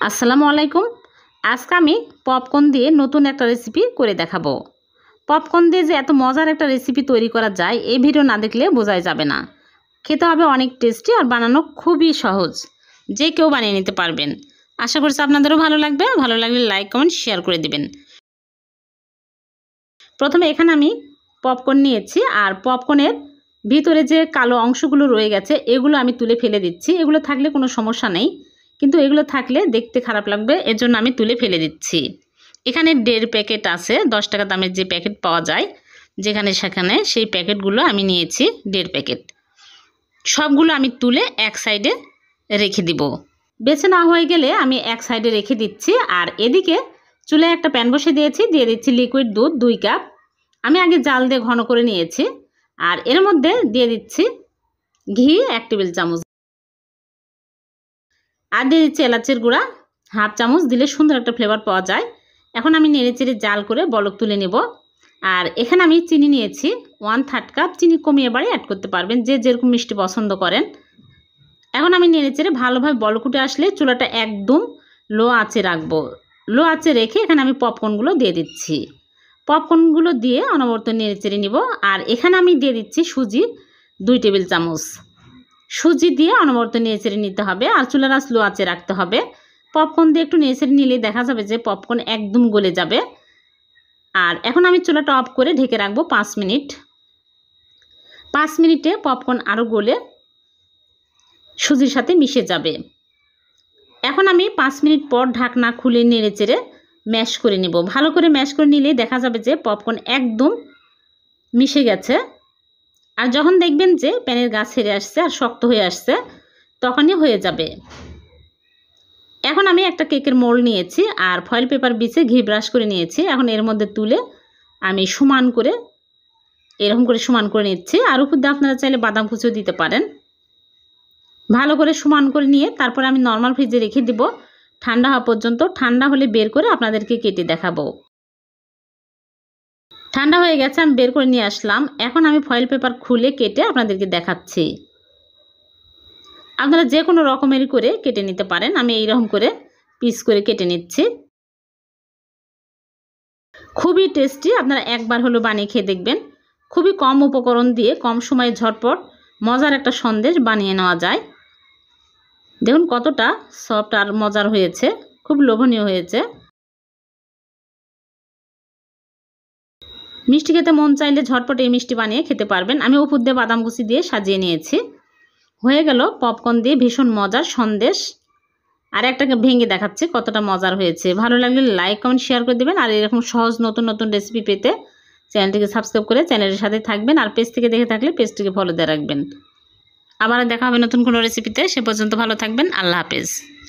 আসসালামু আলাইকুম। আজকে আমি পপকর্ন দিয়ে নতুন একটা রেসিপি করে দেখাবো। পপকর্ন দিয়ে যে এত মজার একটা রেসিপি তৈরি করা যায় এই ভিডিও না দেখলে বোঝাই যাবে না। খেতে হবে অনেক টেস্টি আর বানানো খুবই সহজ, যে কেউ বানিয়ে নিতে পারবেন। আশা করছি আপনাদেরও ভালো লাগবে। ভালো লাগলে লাইক কমেন্ট শেয়ার করে দিবেন। প্রথমে এখানে আমি পপকর্ন নিয়েছি, আর পপকর্নের ভিতরে যে কালো অংশগুলো রয়ে গেছে এগুলো আমি তুলে ফেলে দিচ্ছি। এগুলো থাকলে কোনো সমস্যা নেই, কিন্তু এগুলো থাকলে দেখতে খারাপ লাগবে, এজন্য আমি তুলে ফেলে দিচ্ছি। এখানে 1.5 প্যাকেট আছে, 10 টাকা দামের যে প্যাকেট পাওয়া যায় যেখানে সেখানে, সেই প্যাকেটগুলো আমি নিয়েছি 1.5 প্যাকেট। সবগুলো আমি তুলে এক সাইডে রেখে দিব। বেছে না হয়ে গেলে আমি এক সাইডে রেখে দিচ্ছি। আর এদিকে চুলায় একটা প্যান বসে দিয়েছি, দিয়ে দিচ্ছি লিকুইড দুধ 2 কাপ। আমি আগে জাল দিয়ে ঘন করে নিয়েছি। আর এর মধ্যে দিয়ে দিচ্ছি ঘি 1 টেবিল চামচ, আর দিয়ে দিচ্ছি এলাচের গুঁড়া 1/2 চামচ। দিলে সুন্দর একটা ফ্লেভার পাওয়া যায়। এখন আমি নেড়েচেড়ে জাল করে বলক তুলে নেব। আর এখানে আমি চিনি নিয়েছি 1/3 কাপ। চিনি কমিয়ে বাড়িয়ে অ্যাড করতে পারবেন, যে যেরকম মিষ্টি পছন্দ করেন। এখন আমি নেড়েচেড়ে ভালোভাবে বলক উঠে আসলে চুলাটা একদম লো আঁচে রাখবো। লো আঁচে রেখে এখানে আমি পপকর্নগুলো দিয়ে দিচ্ছি। পপকর্নগুলো দিয়ে অনবরত নেড়েচেড়ে নিব। আর এখানে আমি দিয়ে দিচ্ছি সুজি 2 টেবিল চামচ। সুজি দিয়ে অনবরত নেড়েচেড়ে নিতে হবে, আর চুলার আঁচ লো আঁচে রাখতে হবে। পপকর্ন দিয়ে একটু নেড়েচেড়ে নিলে দেখা যাবে যে পপকর্ন একদম গলে যাবে। আর এখন আমি চুলাটা অফ করে ঢেকে রাখবো 5 মিনিট। 5 মিনিটে পপকর্ন আরও গলে সুজির সাথে মিশে যাবে। এখন আমি 5 মিনিট পর ঢাকনা খুলে নেড়েচেড়ে ম্যাশ করে নেব। ভালো করে ম্যাশ করে নিলে দেখা যাবে যে পপকর্ন একদম মিশে গেছে। আর যখন দেখবেন যে প্যানের গা ছেড়ে আসছে আর শক্ত হয়ে আসছে, তখনই হয়ে যাবে। এখন আমি একটা কেকের মোল্ড নিয়েছি আর ফয়েল পেপার বিছে ঘি ব্রাশ করে নিয়েছি। এখন এর মধ্যে তুলে আমি সমান করে এরকম করে সমান করে নিচ্ছি। আর উপর দিয়ে আপনারা চাইলে বাদাম কুচিও দিতে পারেন। ভালো করে সমান করে নিয়ে তারপরে আমি নর্মাল ফ্রিজে রেখে দিব ঠান্ডা হওয়া পর্যন্ত। ঠান্ডা হলে বের করে আপনাদেরকে কেটে দেখাবো। ঠান্ডা হয়ে গেছে, আমি বের করে নিয়ে আসলাম। এখন আমি ফয়েল পেপার খুলে কেটে আপনাদেরকে দেখাচ্ছি। আপনারা যে কোনো রকমেরই করে কেটে নিতে পারেন। আমি এইরকম করে পিস করে কেটে নিচ্ছি। খুবই টেস্টি, আপনারা একবার হলো বানিয়ে খেয়ে দেখবেন। খুবই কম উপকরণ দিয়ে কম সময়ে ঝটপট মজার একটা সন্দেশ বানিয়ে নেওয়া যায়। দেখুন কতটা সফট আর মজার হয়েছে, খুব লোভনীয় হয়েছে। মিষ্টি খেতে মন চাইলে ঝটপট এই মিষ্টি বানিয়ে খেতে পারবেন। আমি উপর দিয়ে বাদাম কুচি দিয়ে সাজিয়ে নিয়েছি। হয়ে গেল পপকর্ন দিয়ে ভীষণ মজার সন্দেশ। আর একটাকে ভেঙে দেখাচ্ছি কতটা মজার হয়েছে। ভালো লাগলে লাইক কমেন্ট শেয়ার করে দেবেন। আর এরকম সহজ নতুন নতুন রেসিপি পেতে চ্যানেলটিকে সাবস্ক্রাইব করে চ্যানেলের সাথে থাকবেন। আর পেজ থেকে দেখে থাকলে পেজটিকে ফলো দিয়ে রাখবেন। আবার দেখা হবে নতুন কোনো রেসিপিতে। সে পর্যন্ত ভালো থাকবেন। আল্লাহ হাফেজ।